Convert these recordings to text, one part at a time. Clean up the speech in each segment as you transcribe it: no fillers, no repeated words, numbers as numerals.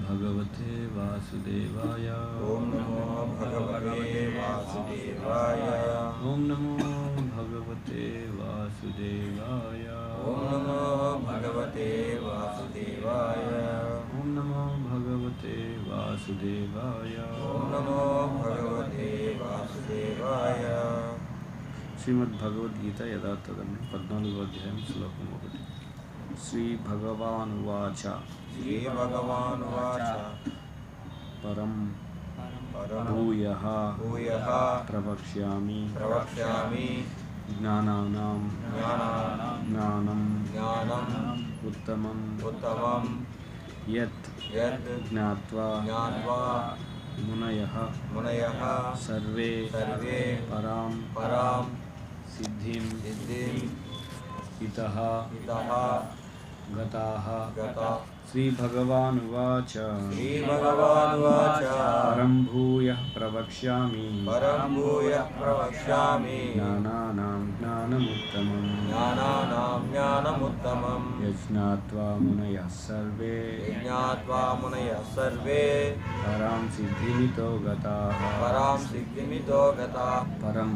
भगवते वासुदेवाय। ओम नमो भगवते वासुदेवाय। ओम नमो भगवते वासुदेवाय। ओम नमो भगवते वासुदेवाय। ओम नमो भगवते वासुदेवाय। ओम नमो भगवते वासुदेवाय। श्रीमद्भगवद्गीता यथातथम् 14వ అధ్యాయం శ్లోకం 1. శ్రీ భగవానువాచ. श्री भगवानुवाच परं परं भूयः भूयः प्रवक्ष्यामि प्रवक्ष्यामि ज्ञानानां ज्ञानम् ज्ञानम् उत्तमं उत्तमं यत् यत् ज्ञात्वा मुनयः सर्वे परां सिद्धिं इतः गताः. श्रीभगवानुवाच. परं भूयः प्रवक्ष्यामि ज्ञानानां ज्ञानमुत्तमं यज्ञात्वा मुनयः सर्वे परां सिद्धिमितो गताः. परं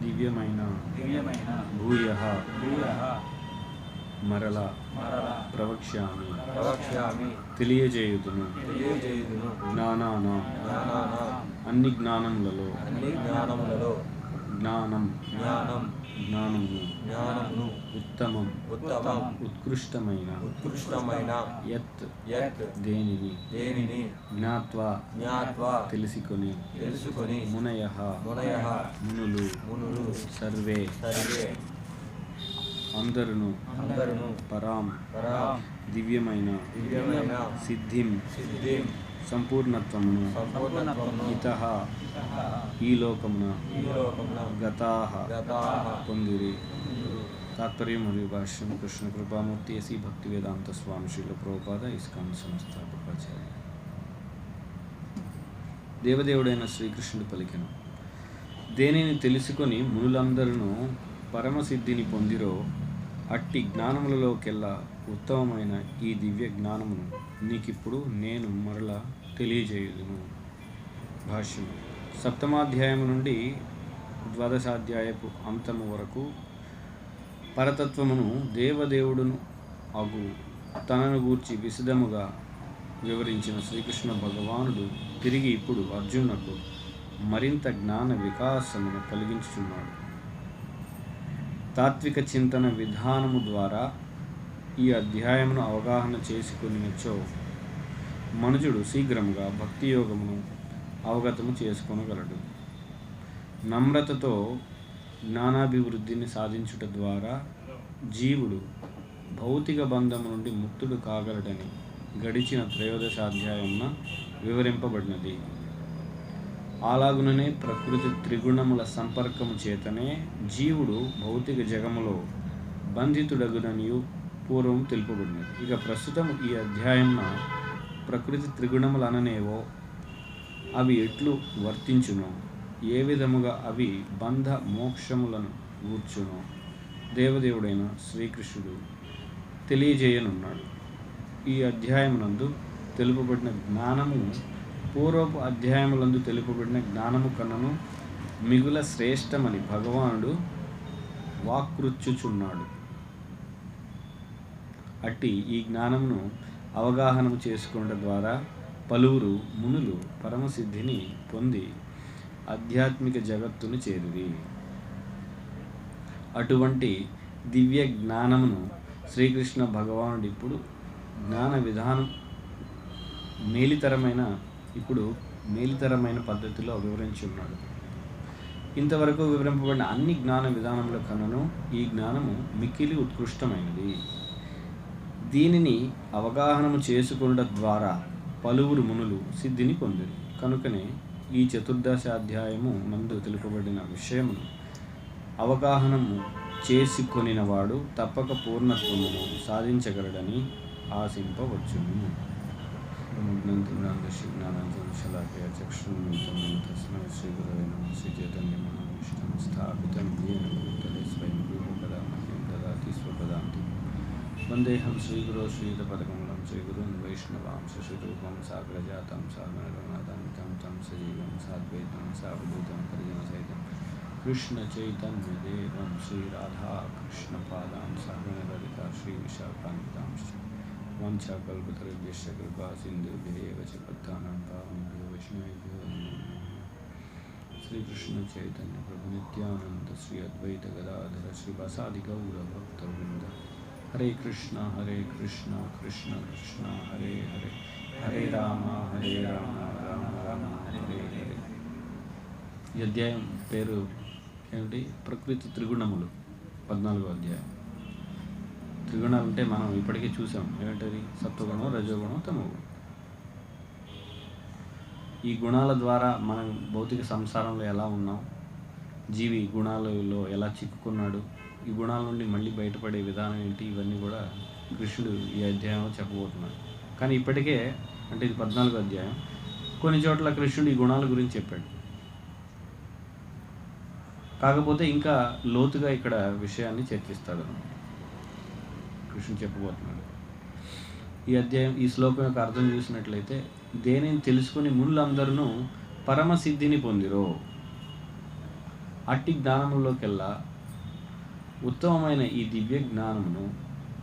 దివ్యమైన భూయః మరల ప్రవక్ష్యామి తెలియజేయుదును జ్ఞానానాం అన్ని జ్ఞానములలో జ్ఞానమును ఉత్తమం ఉత్కృష్టమైన యత్ దేనిని జ్ఞాత్వా తెలుసుకొని మునయః మునులు సర్వే అందరును పరాం దివ్యమైన సిద్ధిం సంపూర్ణత్వమును ఇతః ఈ లోకమున గతాః పొందిరి. తాత్పర్యం మరియు భాష్యం కృష్ణ కృపామూర్తి ఎసి భక్తి వేదాంత స్వామి శ్రీల ప్రభుపాద ఇస్కాన్ సంస్థాపకాచార్య. దేవదేవుడైన శ్రీకృష్ణుడు పలికెను. దేనిని తెలుసుకొని మునులందరూ పరమసిద్ధిని పొందిరో అట్టి జ్ఞానములలోకెల్లా ఉత్తమమైన ఈ దివ్య జ్ఞానమును నీకిప్పుడు నేను మరలా తెలియజేయుదును. భాష్యం. 7వ అధ్యాయం నుండి 12వ అధ్యాయపు అంతము వరకు పరతత్వమును దేవదేవుడును అగు తనను గూర్చి విశదముగా వివరించిన శ్రీకృష్ణ భగవానుడు తిరిగి ఇప్పుడు అర్జునునకు మరింత జ్ఞాన వికాసమును కలిగించుచున్నాడు. తాత్విక చింతన విధానము ద్వారా ఈ అధ్యాయమును అవగాహన చేసుకునినచో మనుజుడు శీఘ్రముగా భక్తి యోగమును అవగతము చేసుకొనగలడు. నమ్రతతో జ్ఞానాభివృద్ధిని సాధించుట ద్వారా జీవుడు భౌతిక బంధము నుండి ముక్తుడు కాగలడని గడిచిన 13వ అధ్యాయమున వివరింపబడినది. అలాగుననే ప్రకృతి త్రిగుణముల సంపర్కము చేతనే జీవుడు భౌతిక జగములో బంధితుడగుననియు పూర్వం తెలుపబడినది. ఇక ప్రస్తుతం ఈ అధ్యాయమున ప్రకృతి త్రిగుణములు అననేవో అవి ఎట్లు వర్తించునో ఏ విధముగా అవి బంధ మోక్షములను గూర్చునో దేవదేవుడైన శ్రీకృష్ణుడు తెలియజేయనున్నాడు. ఈ అధ్యాయమునందు తెలుపబడిన జ్ఞానము పూర్వపు అధ్యాయములందు తెలుపబడిన జ్ఞానము కన్నను మిగుల శ్రేష్టమని భగవానుడు వాక్రుచ్చుచున్నాడు. అట్టి ఈ జ్ఞానమును అవగాహనము చేసుకునడం ద్వారా పలువురు మునులు పరమసిద్ధిని పొంది ఆధ్యాత్మిక జగత్తును చేరిరి. అటువంటి దివ్య జ్ఞానమును శ్రీకృష్ణ భగవానుడు ఇప్పుడు జ్ఞాన విధానం మేలితరమైన పద్ధతిలో వివరించి ఉన్నాడు. ఇంతవరకు వివరింపబడిన అన్ని జ్ఞాన విధానముల కన్నను ఈ జ్ఞానము మిక్కిలి ఉత్కృష్టమైనది. దీనిని అవగాహనము చేసుకొనుట ద్వారా పలువురు మునులు సిద్ధిని పొందిరి. కనుకనే ఈ 14వ అధ్యాయము నందు తెలుపబడిన విషయమును అవగాహనము చేసుకొనినవాడు తప్పక పూర్ణత్వమును సాధించగలడని ఆశింపవచ్చును. వందేహం శ్రీగురో శ్రీయుతపదకమలం శ్రీగురున్ వైష్ణవాం శశిరూపం సాగ్రజాతం సాగరనాథం తం సజీవం సాద్వైతం సావధూతం పరిజన సహితం కృష్ణ చైతన్య దేవం శ్రీ రాధా కృష్ణ పాదాం సాగరలలిత శ్రీ విశాఖాన్వితాం వంచాకల్పతరుభ్యశ్చ కృపా సింధుభ్యేవ చ పద్మానాం పావనేభ్యో వైష్ణవేభ్యో నమో నమః. శ్రీకృష్ణ చైతన్య ప్రభు నిత్యానంద శ్రీ అద్వైత గదాధర శ్రీవాసాది గౌర భక్తవృంద. హరే కృష్ణ కృష్ణ కృష్ణ హరే హరే, హరే రామ రామ రామ హరే హరే. ఈ అధ్యాయం పేరు ఏమిటి? ప్రకృతి త్రిగుణములు. 14వ అధ్యాయం. త్రిగుణాలు అంటే మనం ఇప్పటికే చూసాం. ఏమిటది? సత్వగుణం, రజోగుణం, తమోగుణం. ఈ గుణాల ద్వారా మనం భౌతిక సంసారంలో ఎలా ఉన్నాం, జీవి గుణాలలో ఎలా చిక్కుకున్నాడు, ఈ గుణాల నుండి మళ్ళీ బయటపడే విధానం ఏంటి, ఇవన్నీ కూడా కృష్ణుడు ఈ అధ్యాయంలో చెప్పబోతున్నాడు. కానీ ఇప్పటికే అంటే ఇది 14వ అధ్యాయం, కొన్ని చోట్ల కృష్ణుడు ఈ గుణాల గురించి చెప్పాడు. కాకపోతే ఇంకా లోతుగా ఇక్కడ విషయాన్ని చర్చిస్తాడు కృష్ణుడు చెప్పబోతున్నాడు. ఈ అధ్యాయం, ఈ శ్లోకం యొక్క అర్థం చూసినట్లయితే, దేనిని తెలుసుకుని మునులందరూ పరమసిద్ధిని పొందిరో అట్టి జ్ఞానములోకెల్లా ఉత్తమమైన ఈ దివ్య జ్ఞానమును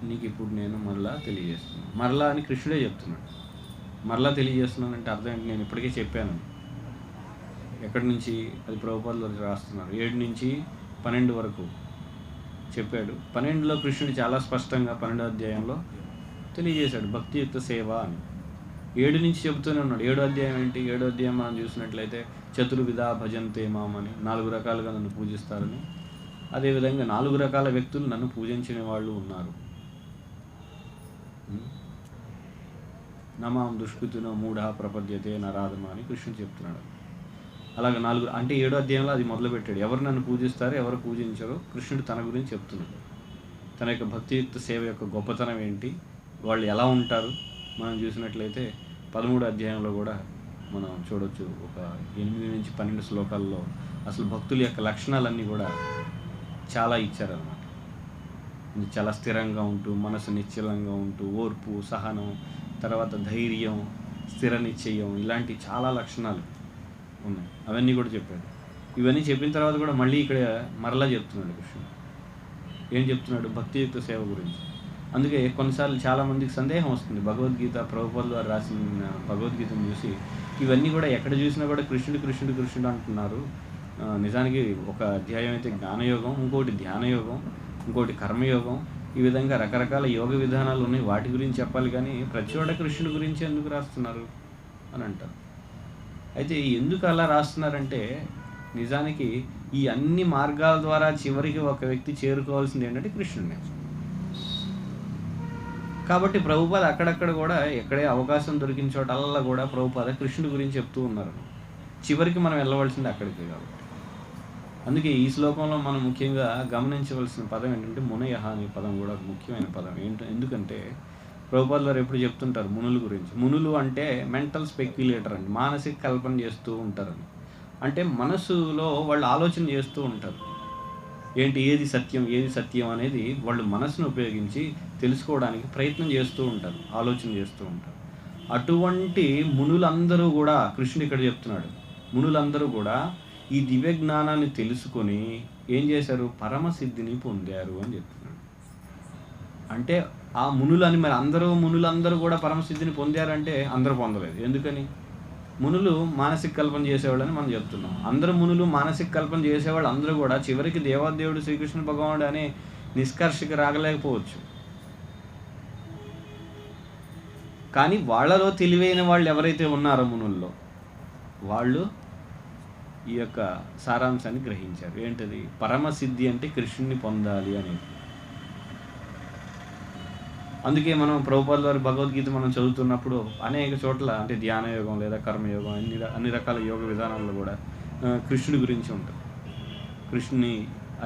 నీకు ఇప్పుడు నేను మరలా తెలియజేస్తున్నాను. మరలా అని కృష్ణుడే చెప్తున్నాడు. మరలా తెలియజేస్తున్నానంటే అర్థం ఏంటి? నేను ఇప్పటికే చెప్పాను. ఎక్కడి నుంచి? అది ప్రభుపాదులు రాస్తున్నారు. 7 నుంచి 12 వరకు చెప్పాడు. 12లో కృష్ణుడు చాలా స్పష్టంగా 12వ అధ్యాయంలో తెలియజేశాడు భక్తియుక్త సేవ అని. 7 నుంచి చెబుతూనే ఉన్నాడు. 7వ అధ్యాయం ఏంటి? 7వ అధ్యాయం మనం చూసినట్లయితే చతుర్విధ భజంతే మామని, 4 రకాలుగా నన్ను పూజిస్తారని. అదేవిధంగా 4 రకాల వ్యక్తులు నన్ను పూజించిన వాళ్ళు ఉన్నారు. నమాం దుష్కృతినో మూఢ ప్రపద్యతే నరాధమ అని కృష్ణుడు చెప్తున్నాడు. అలాగే 4 అంటే 7వ అధ్యాయంలో అది మొదలుపెట్టాడు. ఎవరు నన్ను పూజిస్తారో ఎవరు పూజించారో కృష్ణుడు తన గురించి చెప్తున్నాడు. తన యొక్క భక్తియుక్త సేవ యొక్క గొప్పతనం ఏంటి, వాళ్ళు ఎలా ఉంటారు మనం చూసినట్లయితే 13వ అధ్యాయంలో కూడా మనం చూడొచ్చు. ఒక 8 నుంచి 12 శ్లోకాల్లో అసలు భక్తుల యొక్క లక్షణాలన్నీ కూడా చాలా ఇచ్చారన్నమాట. చాలా స్థిరంగా ఉంటూ, మనసు నిశ్చలంగా ఉంటూ, ఓర్పు, సహనం, తర్వాత ధైర్యం, స్థిర నిశ్చయం, ఇలాంటి చాలా లక్షణాలు ఉన్నాయి. అవన్నీ కూడా చెప్పాడు. ఇవన్నీ చెప్పిన తర్వాత కూడా మళ్ళీ ఇక్కడ మరలా చెప్తున్నాడు కృష్ణుడు. ఏం చెప్తున్నాడు? భక్తియుక్త సేవ గురించి. అందుకే కొన్నిసార్లు చాలామందికి సందేహం వస్తుంది. భగవద్గీత ప్రభుపాదులు వారు రాసిన భగవద్గీతను చూసి ఇవన్నీ కూడా ఎక్కడ చూసినా కూడా కృష్ణుడు కృష్ణుడు కృష్ణుడు అంటున్నారు. నిజానికి ఒక అధ్యాయం అయితే జ్ఞానయోగం, ఇంకోటి ధ్యానయోగం, ఇంకోటి కర్మయోగం, ఈ విధంగా రకరకాల యోగ విధానాలు ఉన్నాయి. వాటి గురించి చెప్పాలి కానీ ప్రతి చోట కృష్ణుడి గురించి ఎందుకు రాస్తున్నారు అని అంటారు. అయితే ఎందుకు అలా రాస్తున్నారంటే, నిజానికి ఈ అన్ని మార్గాల ద్వారా చివరికి ఒక వ్యక్తి చేరుకోవాల్సింది ఏంటంటే కృష్ణుడిని. కాబట్టి ప్రభుపాద అక్కడక్కడ కూడా ఎక్కడే అవకాశం దొరికిన చోటల్లా కూడా ప్రభుపాద కృష్ణుడి గురించి చెప్తూ ఉన్నారు. చివరికి మనం వెళ్ళవలసింది అక్కడికి. కాబట్టి అందుకే ఈ శ్లోకంలో మనం ముఖ్యంగా గమనించవలసిన పదం ఏంటంటే మునయః అనే పదం కూడా ముఖ్యమైన పదం. ఎందుకంటే ప్రభుపాదులు వారు ఎప్పుడు చెప్తుంటారు మునుల గురించి. మునులు అంటే మెంటల్ స్పెక్యులేటర్ అండి, మానసిక కల్పన చేస్తూ ఉంటారని. అంటే మనసులో వాళ్ళు ఆలోచన చేస్తూ ఉంటారు. ఏంటి, ఏది సత్యం అనేది వాళ్ళు మనసును ఉపయోగించి తెలుసుకోవడానికి ప్రయత్నం చేస్తూ ఉంటారు, ఆలోచన చేస్తూ ఉంటారు. అటువంటి మునులందరూ కూడా కృష్ణుడు ఇక్కడ చెప్తున్నాడు. మునులందరూ కూడా ఈ దివ్య జ్ఞానాన్ని తెలుసుకొని ఏం చేశారు? పరమసిద్ధిని పొందారు అని చెప్తున్నాడు. అంటే ఆ మునులని మరి మునులందరూ కూడా పరమసిద్ధిని పొందారంటే అందరూ పొందలేదు. ఎందుకని? మునులు మానసిక కల్పన చేసేవాళ్ళని మనం చెప్తున్నాం. అందరూ మునులు మానసిక కల్పన చేసేవాళ్ళు అందరూ కూడా చివరికి దేవాదేవుడు శ్రీకృష్ణ భగవానుడు అనే నిష్కర్షకి రాగలేకపోవచ్చు. కానీ వాళ్ళలో తెలివైన వాళ్ళు ఎవరైతే ఉన్నారో మునుల్లో, వాళ్ళు ఈ యొక్క సారాంశాన్ని గ్రహించారు. ఏంటది? పరమసిద్ధి అంటే కృష్ణుని పొందాలి అనేది. అందుకే మనం ప్రభుపాదుల వారి భగవద్గీత మనం చదువుతున్నప్పుడు అనేక చోట్ల అంటే ధ్యానయోగం లేదా కర్మయోగం అన్ని రకాల యోగ విధానాల్లో కూడా కృష్ణుడి గురించి ఉంటుంది. కృష్ణుని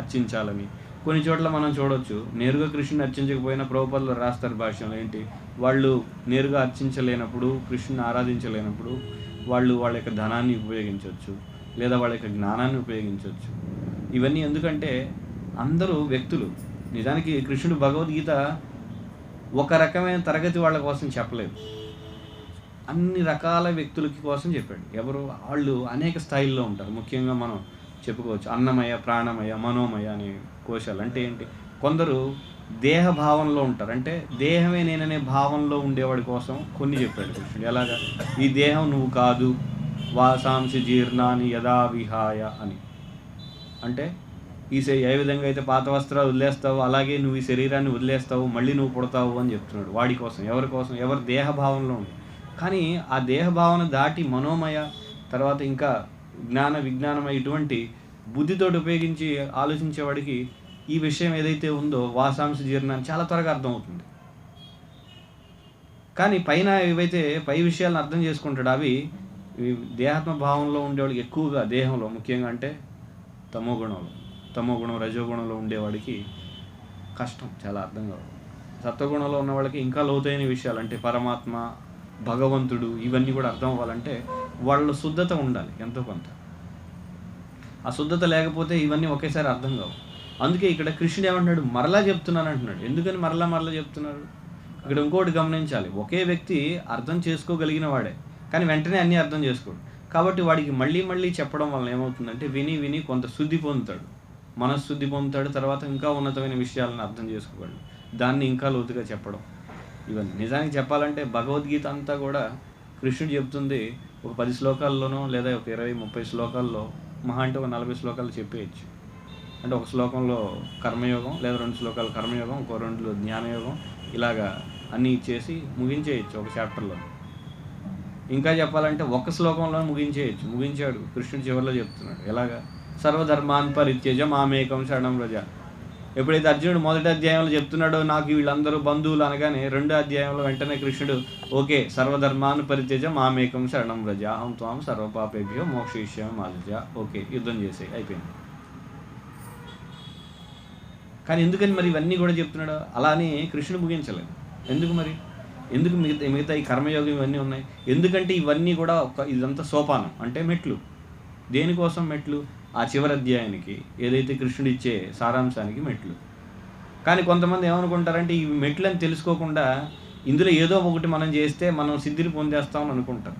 అర్చించాలని కొన్ని చోట్ల మనం చూడవచ్చు. నేరుగా కృష్ణుని అర్చించకపోయినా ప్రభుపాదులు రాస్తారు భాష్యంలో. ఏంటి, వాళ్ళు నేరుగా అర్చించలేనప్పుడు, కృష్ణుని ఆరాధించలేనప్పుడు వాళ్ళు వాళ్ళ యొక్క ధనాన్ని ఉపయోగించవచ్చు లేదా వాళ్ళ యొక్క జ్ఞానాన్ని ఉపయోగించవచ్చు. ఇవన్నీ ఎందుకంటే అందరూ వ్యక్తులు. నిజానికి కృష్ణుడు భగవద్గీత ఒక రకమైన తరగతి వాళ్ళ కోసం చెప్పలేదు, అన్ని రకాల వ్యక్తులకి కోసం చెప్పాడు. ఎవరు వాళ్ళు అనేక స్థాయిల్లో ఉంటారు. ముఖ్యంగా మనం చెప్పుకోవచ్చు అన్నమయ, ప్రాణమయ, మనోమయ అనే కోశాలు. అంటే ఏంటి, కొందరు దేహ భావంలో ఉంటారు, అంటే దేహమే నేననే భావంలో ఉండేవాడి కోసం కొన్ని చెప్పాడు కృష్ణుడు. ఎలాగా, ఈ దేహం నువ్వు కాదు, వాసాంసి జీర్ణాని యదా విహాయ అని. అంటే ఏ విధంగా అయితే పాత వస్త్రాలు వదిలేస్తావు అలాగే నువ్వు ఈ శరీరాన్ని వదిలేస్తావు, మళ్ళీ నువ్వు పుడతావు అని చెప్తున్నాడు. వాడి కోసం, ఎవరి కోసం, ఎవరి దేహ భావంలో ఉంది. కానీ ఆ దేహ భావన దాటి మనోమయ, తర్వాత ఇంకా జ్ఞాన విజ్ఞానమయ, ఇటువంటి బుద్ధితోటి ఉపయోగించి ఆలోచించేవాడికి ఈ విషయం ఏదైతే ఉందో వాసాంశ జీర్ణాన్ని చాలా త్వరగా అర్థమవుతుంది. కానీ పైన ఏవైతే పై విషయాలను అర్థం చేసుకుంటాడు అవి దేహాత్మ భావంలో ఉండేవాడికి ఎక్కువగా, దేహంలో ముఖ్యంగా అంటే తమోగుణం రజోగుణంలో ఉండేవాడికి కష్టం, చాలా అర్థం కాదు. సత్వగుణంలో ఉన్న వాళ్ళకి ఇంకా లోతైన విషయాలు అంటే పరమాత్మ, భగవంతుడు, ఇవన్నీ కూడా అర్థం అవ్వాలంటే వాళ్ళ శుద్ధత ఉండాలి ఎంతో కొంత. ఆ శుద్ధత లేకపోతే ఇవన్నీ ఒకేసారి అర్థం కావు. అందుకే ఇక్కడ కృష్ణుడు ఏమంటున్నాడు, మరలా చెప్తున్నాను అంటున్నాడు. ఎందుకని మరలా చెప్తున్నారు? ఇక్కడ ఇంకోటి గమనించాలి, ఒకే వ్యక్తి అర్థం చేసుకోగలిగిన వాడే, కానీ వెంటనే అన్నీ అర్థం చేసుకోడు. కాబట్టి వాడికి మళ్ళీ చెప్పడం వల్ల ఏమవుతుందంటే విని కొంత శుద్ధి పొందుతాడు, మనశ్శుద్ధి పొందుతాడు. తర్వాత ఇంకా ఉన్నతమైన విషయాలను అర్థం చేసుకోగలడు, దాన్ని ఇంకా లోతుగా చెప్పడం. ఇవన్నీ నిజానికి చెప్పాలంటే భగవద్గీత అంతా కూడా కృష్ణుడు చెప్తుంది ఒక 10 శ్లోకాల్లోనో లేదా ఒక 20-30 శ్లోకాల్లో, మహా అంటే ఒక 40 శ్లోకాలు చెప్పేయచ్చు. అంటే ఒక శ్లోకంలో కర్మయోగం, లేదా 2 శ్లోకాలు కర్మయోగం, ఇంకో 2 జ్ఞానయోగం, ఇలాగా అన్నీ ఇచ్చేసి ముగించేయచ్చు ఒక చాప్టర్లో. ఇంకా చెప్పాలంటే ఒక్క శ్లోకంలో ముగించాడు. కృష్ణుడు చివరిలో చెప్తున్నాడు ఎలాగా, సర్వధర్మాన్ పరిత్యజ మామేకం శరణం వ్రజ. ఎప్పుడైతే అర్జునుడు మొదటి అధ్యాయంలో చెప్తున్నాడో నాకు వీళ్ళందరూ బంధువులు అనగానే, 2వ అధ్యాయంలో వెంటనే కృష్ణుడు ఓకే సర్వధర్మాన్ పరిత్యజ మామేకం శరణం వ్రజ అహం త్వాం సర్వపాపేభ్యో మోక్షయిష్యామి మా జ. ఓకే, యుద్ధం చేసేయి, అయిపోయింది. కానీ ఎందుకని మరి ఇవన్నీ కూడా చెప్తున్నాడు? అలానే కృష్ణుడు ముగించలేదు. ఎందుకు మిగతా ఈ కర్మయోగం ఇవన్నీ ఉన్నాయి? ఎందుకంటే ఇవన్నీ కూడా ఇదంతా సోపానం, అంటే మెట్లు. దేనికోసం మెట్లు? ఆ చివరి అధ్యాయానికి, ఏదైతే కృష్ణుడు ఇచ్చే సారాంశానికి మెట్లు. కానీ కొంతమంది ఏమనుకుంటారంటే ఈ మెట్లని తెలుసుకోకుండా ఇందులో ఏదో ఒకటి మనం చేస్తే మనం సిద్ధిని పొందేస్తామని అనుకుంటారు.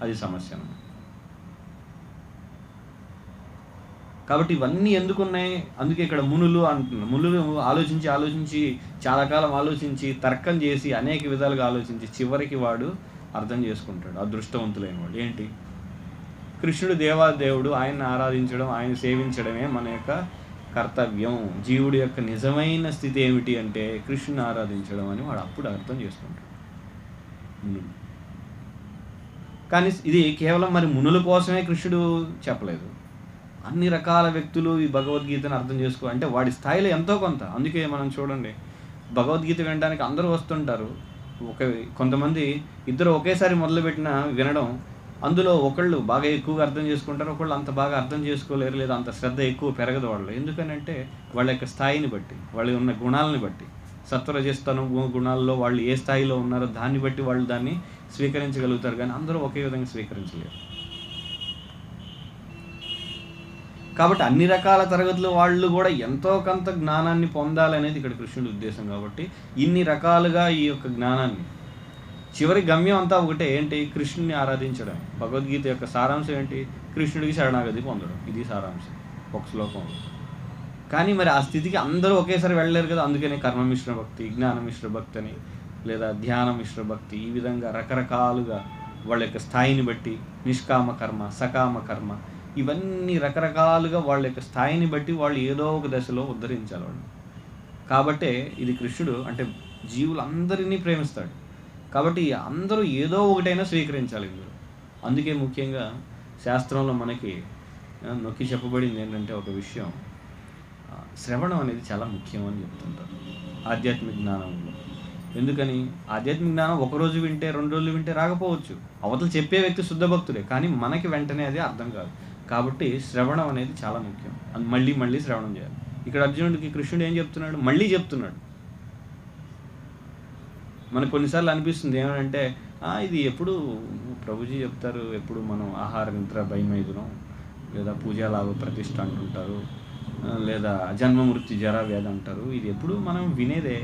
అది సమస్య. కాబట్టి ఇవన్నీ ఎందుకున్నాయి? అందుకే ఇక్కడ మునులు అంటున్నారు. మునులు ఆలోచించి చాలా కాలం ఆలోచించి తర్కం చేసి అనేక విధాలుగా ఆలోచించి చివరికి వాడు అర్థం చేసుకుంటాడు. అదృష్టవంతులైన వాడు. ఏంటి? కృష్ణుడు దేవాదేవుడు, ఆయన్ని ఆరాధించడం, ఆయన సేవించడమే మన యొక్క కర్తవ్యం. జీవుడి యొక్క నిజమైన స్థితి ఏమిటి అంటే కృష్ణుని ఆరాధించడం అని వాడు అప్పుడు అర్థం చేసుకుంటాడు. కానీ ఇది కేవలం మరి మునుల కోసమే కృష్ణుడు చెప్పలేదు. అన్ని రకాల వ్యక్తులు ఈ భగవద్గీతను అర్థం చేసుకో అంటే వాడి స్థాయిలో ఎంతో కొంత. అందుకే మనం చూడండి, భగవద్గీత వినడానికి అందరూ వస్తుంటారు. కొంతమంది ఇద్దరు ఒకేసారి మొదలుపెట్టిన వినడం, అందులో ఒకళ్ళు బాగా ఎక్కువగా అర్థం చేసుకుంటారు, ఒకళ్ళు అంత బాగా అర్థం చేసుకోలేరు, లేదా అంత శ్రద్ధ ఎక్కువ పెరగదు వాళ్ళు. ఎందుకనంటే వాళ్ళ యొక్క స్థాయిని బట్టి, వాళ్ళు ఉన్న గుణాలని బట్టి, సత్వరజస్తనం గుణాల్లో వాళ్ళు ఏ స్థాయిలో ఉన్నారో దాన్ని బట్టి వాళ్ళు దాన్ని స్వీకరించగలుగుతారు. కానీ అందరూ ఒకే విధంగా స్వీకరించలేరు. కాబట్టి అన్ని రకాల తరగతుల వాళ్ళు కూడా ఎంతో కొంత జ్ఞానాన్ని పొందాలనేది ఇక్కడ కృష్ణుడి ఉద్దేశం. కాబట్టి ఇన్ని రకాలుగా ఈ యొక్క జ్ఞానాన్ని, చివరి గమ్యం అంతా ఒకటే, ఏంటి? కృష్ణుని ఆరాధించడం. భగవద్గీత యొక్క సారాంశం ఏంటి? కృష్ణుడికి శరణాగతి పొందడం. ఇది సారాంశం ఒక శ్లోకంలో. కానీ మరి ఆ స్థితికి అందరూ ఒకేసారి వెళ్ళలేరు కదా. అందుకనే కర్మ మిశ్ర భక్తి, జ్ఞాన మిశ్ర భక్తి అని, లేదా ధ్యాన మిశ్ర భక్తి, ఈ విధంగా రకరకాలుగా వాళ్ళ యొక్క స్థాయిని బట్టి, నిష్కామ కర్మ, సకామ కర్మ, ఇవన్నీ రకరకాలుగా వాళ్ళ యొక్క స్థాయిని బట్టి వాళ్ళు ఏదో ఒక దశలో ఉద్ధరించాలి వాళ్ళు. కాబట్టే ఇది కృష్ణుడు అంటే జీవులందరినీ ప్రేమిస్తాడు. కాబట్టి అందరూ ఏదో ఒకటైనా స్వీకరించాలి ఇందులో. అందుకే ముఖ్యంగా శాస్త్రంలో మనకి నొక్కి చెప్పబడింది ఏంటంటే ఒక విషయం, శ్రవణం అనేది చాలా ముఖ్యం అని చెప్తుంటారు ఆధ్యాత్మిక జ్ఞానంలో. ఎందుకని? ఆధ్యాత్మిక జ్ఞానం ఒకరోజు వింటే 2 రోజులు వింటే రాకపోవచ్చు. అవతల చెప్పే వ్యక్తి శుద్ధ భక్తుడే, కానీ మనకి వెంటనే అది అర్థం కాదు. కాబట్టి శ్రవణం అనేది చాలా ముఖ్యం. అది మళ్ళీ శ్రవణం చేయాలి. ఇక్కడ అర్జునుడికి కృష్ణుడు ఏం చెప్తున్నాడు? మళ్ళీ చెప్తున్నాడు. మనకు కొన్నిసార్లు అనిపిస్తుంది ఏమంటే ఇది ఎప్పుడు ప్రభుజీ చెప్తారు, ఎప్పుడు మనం ఆహార నిద్ర భయమైదునం, లేదా పూజాలాభ ప్రతిష్ఠ అంటుంటారు, లేదా జన్మ మృత్యు జరా వ్యాధి అంటారు. ఇది ఎప్పుడు మనం వినేదే,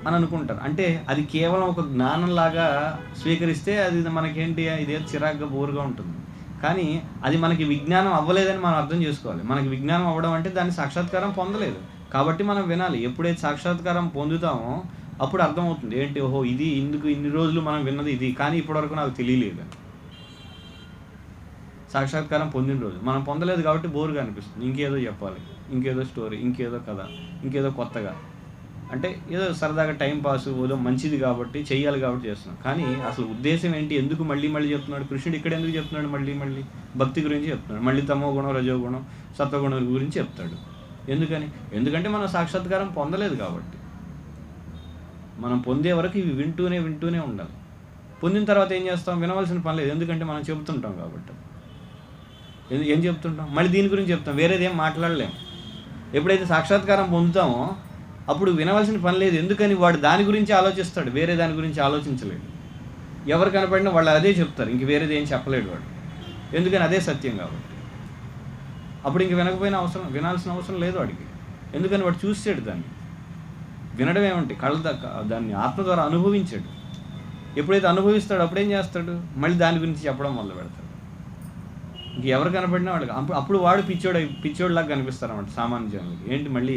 అని అనుకుంటారు. అంటే అది కేవలం ఒక జ్ఞానంలాగా స్వీకరిస్తే అది మనకేంటి, ఇదే చిరాగ్గా బోరుగా ఉంటుంది. కానీ అది మనకి విజ్ఞానం అవ్వలేదని మనం అర్థం చేసుకోవాలి. మనకి విజ్ఞానం అవ్వడం అంటే దాన్ని సాక్షాత్కారం పొందలేదు. కాబట్టి మనం వినాలి. ఎప్పుడైతే సాక్షాత్కారం పొందుతామో అప్పుడు అర్థమవుతుంది. ఏంటి, ఓహో ఇది ఇందుకు ఇన్ని రోజులు మనం విన్నది ఇది, కానీ ఇప్పటివరకు నాకు తెలియలేదు. సాక్షాత్కారం పొందిన రోజు మనం పొందలేదు కాబట్టి బోరుగా అనిపిస్తుంది. ఇంకేదో చెప్పాలి, ఇంకేదో స్టోరీ, ఇంకేదో కథ, ఇంకేదో కొత్తగా, అంటే ఏదో సరదాగా టైం పాస్, ఏదో మంచిది కాబట్టి చెయ్యాలి కాబట్టి చేస్తున్నాం. కానీ అసలు ఉద్దేశం ఏంటి, ఎందుకు మళ్ళీ మళ్ళీ చెప్తున్నాడు కృష్ణుడు? ఇక్కడ ఎందుకు చెప్తున్నాడు మళ్ళీ మళ్ళీ? భక్తి గురించి చెప్తున్నాడు. మళ్ళీ తమో గుణం, రజో గుణం, సత్వగుణం గురించి చెప్తాడు. ఎందుకని? ఎందుకంటే మనం సాక్షాత్కారం పొందలేదు కాబట్టి. మనం పొందే వరకు ఇవి వింటూనే ఉండాలి. పొందిన తర్వాత ఏం చేస్తాం? వినవలసిన పని లేదు, ఎందుకంటే మనం చెబుతుంటాం కాబట్టి. ఏం చెప్తుంటాం? మళ్ళీ దీని గురించి చెప్తాం, వేరేది ఏం మాట్లాడలేము. ఎప్పుడైతే సాక్షాత్కారం పొందుతామో అప్పుడు వినవలసిన పని లేదు. ఎందుకని? వాడు దాని గురించి ఆలోచిస్తాడు, వేరే దాని గురించి ఆలోచించలేడు. ఎవరు కనపడినా వాళ్ళు అదే చెప్తారు, ఇంక వేరేది ఏం చెప్పలేడు వాడు. ఎందుకని? అదే సత్యం కాబట్టి. అప్పుడు ఇంక వినాల్సిన అవసరం లేదు వాడికి. ఎందుకని? వాడు చూసాడు దాన్ని. వినడం ఏమంటే దాన్ని ఆత్మ ద్వారా అనుభవించాడు. ఎప్పుడైతే అనుభవిస్తాడో అప్పుడేం చేస్తాడు? మళ్ళీ దాని గురించి చెప్పడం మొదలు పెడతాడు. ఇంక ఎవరు కనపడినా వాడికి అప్పుడు వాడు పిచ్చోడిలాగా కనిపిస్తారు అన్నమాట సామాన్య జనులకి. ఏంటి మళ్ళీ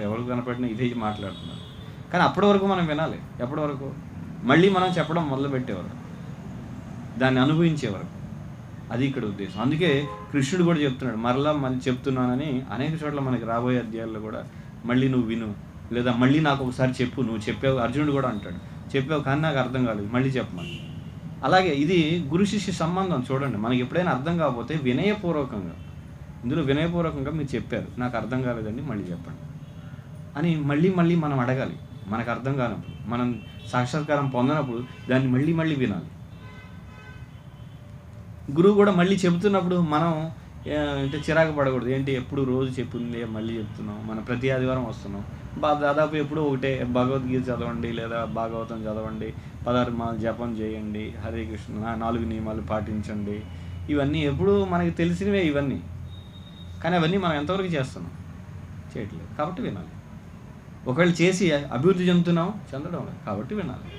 ఎవరు కనపడినా ఇదే మాట్లాడుతున్నారు. కానీ అప్పటి వరకు మనం వినాలి. ఎప్పటి వరకు? మళ్ళీ మనం చెప్పడం మొదలు పెట్టేవారు, దాన్ని అనుభవించే వరకు. అది ఇక్కడ ఉద్దేశం. అందుకే కృష్ణుడు కూడా చెప్తున్నాడు, మరలా మళ్ళీ చెప్తున్నానని అనేక చోట్ల మనకి రాబోయే అధ్యాయాల్లో కూడా మళ్ళీ నువ్వు విను, లేదా మళ్ళీ నాకు ఒకసారి చెప్పు, నువ్వు చెప్పావు. అర్జునుడు కూడా అంటాడు, చెప్పావు కానీ నాకు అర్థం కాలేదు, మళ్ళీ చెప్పమని. అలాగే ఇది గురు శిష్య సంబంధం. చూడండి, మనకి ఎప్పుడైనా అర్థం కాకపోతే వినయపూర్వకంగా, ఇందులో వినయపూర్వకంగా మీరు చెప్పారు, నాకు అర్థం కాలేదండి, మళ్ళీ చెప్పండి అని మళ్ళీ మనం అడగాలి. మనకు అర్థం కానప్పుడు, మనం సాక్షాత్కారం పొందినప్పుడు దాన్ని మళ్ళీ వినాలి. గురువు కూడా మళ్ళీ చెబుతున్నప్పుడు మనం అంటే చిరాకు పడకూడదు. ఏంటి ఎప్పుడు రోజు చెప్పింది మళ్ళీ చెప్తున్నాం, మనం ప్రతి ఆదివారం వస్తున్నాం, దాదాపు ఎప్పుడూ ఒకటే భగవద్గీత చదవండి, లేదా భాగవతం చదవండి, 16 మాలు జపం చేయండి, హరే కృష్ణ, 4 నియమాలు పాటించండి, ఇవన్నీ ఎప్పుడు మనకి తెలిసినవే ఇవన్నీ. కానీ అవన్నీ మనం ఎంతవరకు చేస్తున్నాం? చేయట్లేదు. కాబట్టి వినాలి. ఒకవేళ చేసి అభివృద్ధి చెందడం లేదు కాబట్టి వినాలి.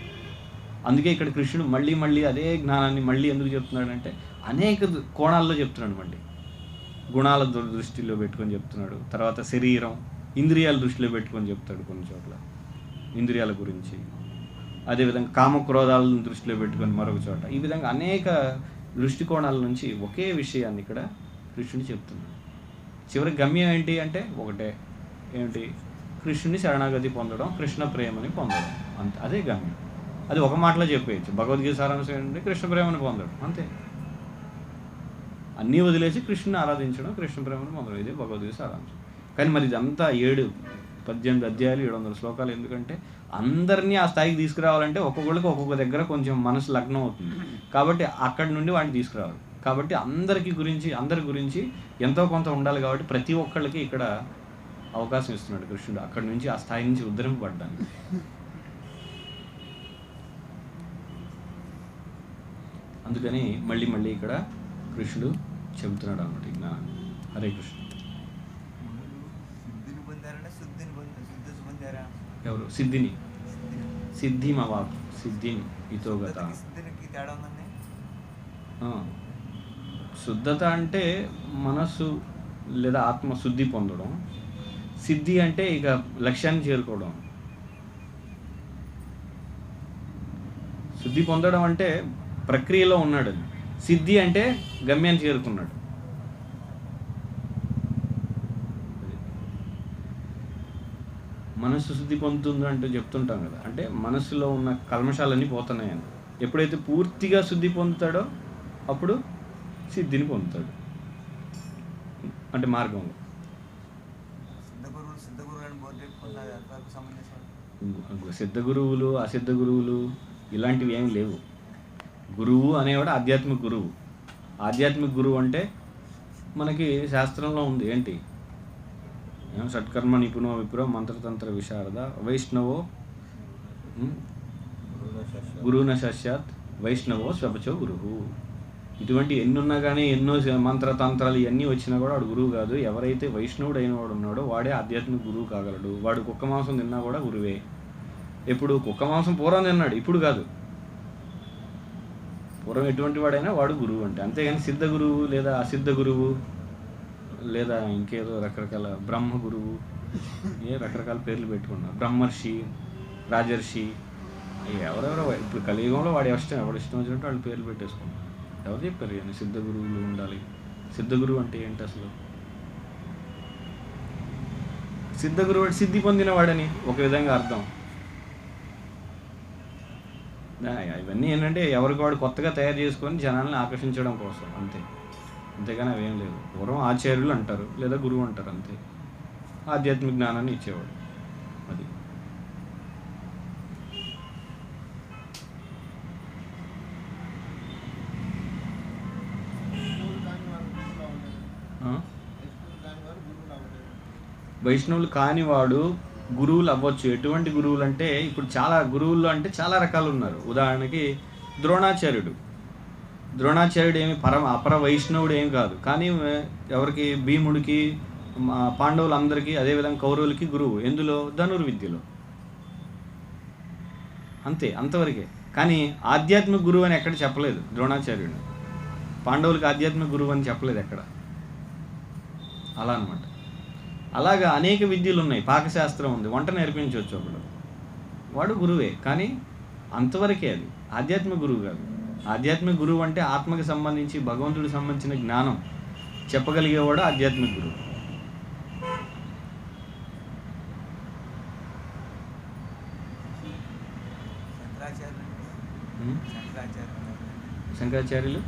అందుకే ఇక్కడ కృష్ణుడు మళ్ళీ అదే జ్ఞానాన్ని మళ్ళీ ఎందుకు చెప్తున్నాడంటే అనేక కోణాల్లో చెప్తున్నాడు. మళ్ళీ గుణాల దృష్టిలో పెట్టుకొని చెప్తున్నాడు, తర్వాత శరీరం, ఇంద్రియాల దృష్టిలో పెట్టుకొని చెప్తాడు కొన్ని చోట్ల ఇంద్రియాల గురించి, అదేవిధంగా కామక్రోధాలను దృష్టిలో పెట్టుకొని మరొక చోట. ఈ విధంగా అనేక దృష్టికోణాల నుంచి ఒకే విషయాన్ని ఇక్కడ కృష్ణుడు చెప్తున్నాడు. చివరి గమ్యం ఏంటి అంటే ఒకటే, ఏమిటి? కృష్ణుని శరణాగతి పొందడం, కృష్ణ ప్రేమని పొందడం, అంతే. అదే గమ్యం. అది ఒక మాటలో చెప్పేయచ్చు. భగవద్గీత సారాంశం ఏంటంటే కృష్ణ ప్రేమని పొందడం, అంతే. అన్నీ వదిలేసి కృష్ణుని ఆరాధించడం, కృష్ణ ప్రేమను పొందడం, ఇదే భగవద్గీత సారాంశం. కానీ మరి ఇదంతా 18 అధ్యాయాలు 700 శ్లోకాలు. ఎందుకంటే అందరినీ ఆ స్థాయికి తీసుకురావాలంటే ఒక్కొక్కరికి ఒక్కొక్క దగ్గర కొంచెం మనసు లగ్నం అవుతుంది. కాబట్టి అక్కడి నుండి వాడిని తీసుకురావాలి. కాబట్టి అందరి గురించి ఎంతో కొంత ఉండాలి. కాబట్టి ప్రతి ఒక్కళ్ళకి ఇక్కడ అవకాశం ఇస్తున్నాడు కృష్ణుడు, అక్కడి నుంచి ఆ స్థాయి నుంచి ఉద్ధరింపబడ్డానికి. అందుకని మళ్ళీ ఇక్కడ కృష్ణుడు చెబుతున్నాడు అన్నమాట ఈ జ్ఞానాన్ని. హరే కృష్ణ. ఎవరు? సిద్ధి మవాకు సిద్ధిని ఇతోగత. శుద్ధత అంటే మనస్సు లేదా ఆత్మ శుద్ధి పొందడం. సిద్ధి అంటే ఇక లక్ష్యాన్ని చేరుకోవడం. శుద్ధి పొందడం అంటే ప్రక్రియలో ఉన్నాడు. సిద్ధి అంటే గమ్యాన్ని చేరుకున్నాడు. మనస్సు శుద్ధి పొందుతుంది అంటూ చెప్తుంటాం కదా, అంటే మనస్సులో ఉన్న కల్మషాలన్నీ పోతున్నాయని. ఎప్పుడైతే పూర్తిగా శుద్ధి పొందుతాడో అప్పుడు సిద్ధిని పొందుతాడు, అంటే మార్గంలో. సిద్ధ గురువులు, అసిద్ధ గురువులు ఇలాంటివి ఏమి లేవు. గురువు అనేవాడు ఆధ్యాత్మిక గురువు. ఆధ్యాత్మిక గురువు అంటే మనకి శాస్త్రంలో ఉంది. ఏంటి? షట్కర్మ నిపుణో విప్రో మంత్రతంత్ర విశారద వైష్ణవో గురువున శస్యాత్ వైష్ణవో స్వపచో గురువు. ఇటువంటి ఎన్నున్నా కానీ, ఎన్నో మంత్రతంత్రాలు ఇవన్నీ వచ్చినా కూడా వాడు గురువు కాదు. ఎవరైతే వైష్ణవుడు అయిన వాడు ఉన్నాడో వాడే ఆధ్యాత్మిక గురువు కాగలడు. వాడు కుక్క మాంసం తిన్నా కూడా గురువే. ఇప్పుడు కుక్క మాంసం పూర్వం తిన్నాడు, ఇప్పుడు కాదు. పూర్వం ఎటువంటి వాడైనా వాడు గురువు అంటే. అంతేగాని సిద్ధ గురువు లేదా అసిద్ధ గురువు లేదా ఇంకేదో రకరకాల బ్రహ్మ గురువు, రకరకాల పేర్లు పెట్టుకున్నారు. బ్రహ్మర్షి, రాజర్షి, ఎవరెవరో. ఇప్పుడు కలియుగంలో వాడి ఇష్టం, ఎవరు ఇష్టం వచ్చినట్టు వాళ్ళు పేర్లు పెట్టేసుకున్నారు. ఎవరు చెప్పారు కానీ సిద్ధ గురువులు ఉండాలి? సిద్ధ గురువు అంటే ఏంటి అసలు? సిద్ధ గురువు అంటే సిద్ధి పొందినవాడని ఒక విధంగా అర్థం. ఇవన్నీ ఏంటంటే ఎవరికి వాడు కొత్తగా తయారు చేసుకొని జనాల్ని ఆకర్షించడం కోసం అంతే, అంతేగాని అవేం లేదు. పూర్వం ఆచార్యులు అంటారు లేదా గురువు అంటారు అంతే. ఆధ్యాత్మిక జ్ఞానాన్ని ఇచ్చేవాడు. అది వైష్ణవులు కానివాడు గురువులు అవ్వచ్చు. ఎటువంటి గురువులు అంటే ఇప్పుడు చాలా గురువుల్లో అంటే చాలా రకాలు ఉన్నారు. ఉదాహరణకి ద్రోణాచార్యుడు. ద్రోణాచార్యుడు ఏమి అపర వైష్ణవుడు ఏం కాదు, కానీ ఎవరికి? భీముడికి, పాండవులందరికీ, అదేవిధంగా కౌరవులకి గురువు. ఎందులో? ధనుర్విద్యలో. అంతే, అంతవరకే. కానీ ఆధ్యాత్మిక గురువు అని ఎక్కడ చెప్పలేదు ద్రోణాచార్యుడు. పాండవులకి ఆధ్యాత్మిక గురువు అని చెప్పలేదు ఎక్కడ. అలా అనమాట. అలాగా అనేక విద్యలు ఉన్నాయి. పాకశాస్త్రం ఉంది, వంట నేర్పించవచ్చు ఒకడు, వాడు గురువే. కానీ అంతవరకే, అది ఆధ్యాత్మిక గురువు కాదు. ఆధ్యాత్మిక గురువు అంటే ఆత్మకి సంబంధించి, భగవంతుడికి సంబంధించిన జ్ఞానం చెప్పగలిగేవాడు ఆధ్యాత్మిక గురువు. శంకరాచార్యులు,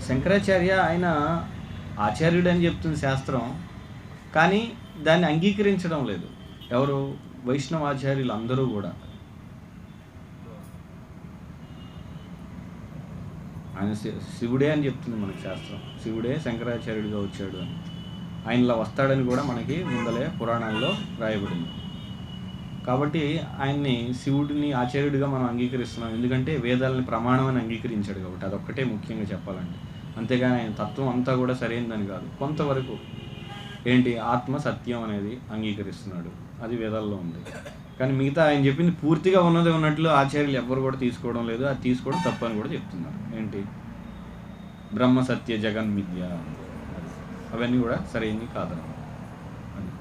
శంకరాచార్య ఆయన ఆచార్యుడు అని చెప్తుంది శాస్త్రం, కానీ దాన్ని అంగీకరించడం లేదు ఎవరు? వైష్ణవ ఆచార్యులు అందరూ కూడా. ఆయన శివుడే అని చెప్తుంది మనకి శాస్త్రం. శివుడే శంకరాచార్యుడిగా వచ్చాడు అని, ఆయనలా వస్తాడని కూడా మనకి ముందలే పురాణాల్లో రాయబడింది. కాబట్టి ఆయన్ని శివుడిని ఆచార్యుడిగా మనం అంగీకరిస్తున్నాం, ఎందుకంటే వేదాలని ప్రమాణం అని అంగీకరించాడు కాబట్టి. అదొక్కటే ముఖ్యంగా చెప్పాలంటే. అంతేగాని ఆయన తత్వం అంతా కూడా సరైనదని కాదు. కొంతవరకు ఏంటి, ఆత్మ సత్యం అనేది అంగీకరిస్తున్నాడు, అది వేదాల్లో ఉంది. కానీ మిగతా ఆయన చెప్పింది పూర్తిగా ఉన్నది ఉన్నట్లు ఆచార్యులు ఎవ్వరు కూడా తీసుకోవడం లేదు. అది తీసుకోవడం తప్పు అని కూడా చెప్తున్నారు. ఏంటి, బ్రహ్మ సత్య జగన్మిథ్య, అవన్నీ కూడా సరైనవి కాదన్నమాట. అది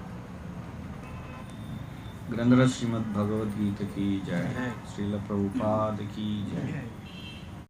గ్రంథరాజ్ శ్రీమద్ భగవద్గీత కీ జయ, శ్రీల ప్రభుపాద కీ జయ.